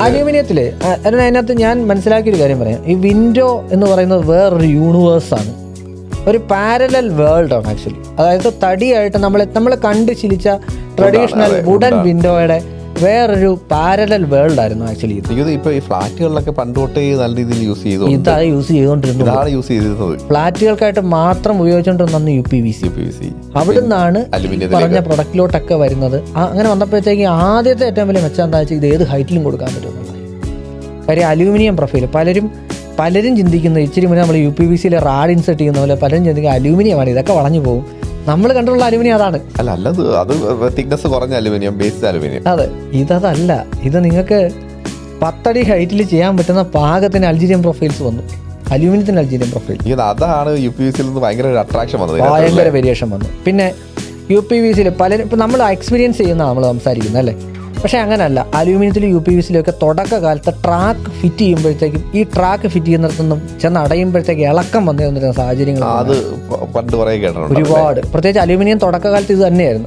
അലൂമിനിയത്തില് അതിനകത്ത് ഞാൻ മനസ്സിലാക്കിയൊരു കാര്യം പറയാം. ഈ വിൻഡോ എന്ന് പറയുന്നത് വേറൊരു യൂണിവേഴ്സാണ്, ഒരു പാരലൽ വേൾഡാണ് ആക്ച്വലി. അതായത് തടിയായിട്ട് നമ്മൾ കണ്ട് ശീലിച്ച ട്രഡീഷണൽ വുഡൻ വിൻഡോയുടെ വേറൊരു പാരലൽ വേൾഡ് ആയിരുന്നു ആക്ച്വലി. ഇപ്പൊ ഈ ഫ്ലാറ്റുകളിലൊക്കെ പണ്ട് തൊട്ടേ നല്ല രീതിയിൽ യൂസ് ചെയ്തു, ഇതാണ് യൂസ് ചെയ്തുകൊണ്ടിരുന്നത്. ഫ്ലാറ്റുകൾക്കായിട്ട് മാത്രം ഉപയോഗിച്ചുകൊണ്ടിരുന്ന UPVC അവിടെ നിന്നാണ് പറഞ്ഞ പ്രൊഡക്റ്റിലോട്ടൊക്കെ വരുന്നത്. അങ്ങനെ വന്നപ്പോഴത്തേക്ക് ആദ്യത്തെ ഏറ്റവും വലിയ മെച്ചം എന്താ വെച്ചാൽ ഇത് ഏത് ഹൈറ്റിലും കൊടുക്കാൻ പറ്റുമെന്നുള്ളത്. കാര്യം അലൂമിനിയം പ്രൊഫൈൽ പലരും ചിന്തിക്കുന്നത് ഇച്ചിരി മുന്നേ നമ്മൾ UPVCയിൽ റാഡ് ഇൻസെർട്ട് ചെയ്യുന്ന പോലെ പലരും ചിന്തിക്കുക അലൂമിനിയമാണ്, ഇതൊക്കെ വളഞ്ഞു പോകും. നമ്മൾ കണ്ടിട്ടുള്ള അലൂമിനിയം അതാണ്. അത് തിക്നെസ് കുറഞ്ഞ അലൂമിനിയം, ബേസ്ഡ് അലൂമിനിയം. അതെ, ഇതല്ല. ഇത് നിങ്ങൾക്ക് 10 അടി ഹൈറ്റിൽ ചെയ്യാൻ പറ്റുന്ന പാകത്തിന് അൾജീരിയൻ പ്രൊഫൈൽസ് വന്നു. അലൂമിനിയത്തിന് അൾജീരിയൻ പ്രൊഫൈൽ, അതാണ് UPVCയിൽ നിന്ന് ഭയങ്കര അട്രാക്ഷൻ വന്നത്, ഭയങ്കര വേരിയേഷൻ വന്നു. പിന്നെ UPVCയിൽ പലരും ഇപ്പം നമ്മൾ എക്സ്പീരിയൻസ് ചെയ്യുന്ന നമ്മൾ സംസാരിക്കുന്നത് അല്ലേ, പക്ഷേ അങ്ങനെയല്ല. അലൂമിനിയത്തിലും UPVCയിലും ഒക്കെ തുടക്കകാലത്ത് ട്രാക്ക് ഫിറ്റ് ചെയ്യുമ്പോഴത്തേക്കും ഈ ട്രാക്ക് ഫിറ്റ് ചെയ്യുന്നിടത്തൊന്നും ചെന്ന് അടയുമ്പോഴത്തേക്ക് ഇളക്കം വന്നിരുന്ന സാഹചര്യങ്ങൾ ഒരുപാട്. പ്രത്യേകിച്ച് അലൂമിനിയം തുടക്കകാലത്ത് ഇത് തന്നെയായിരുന്നു.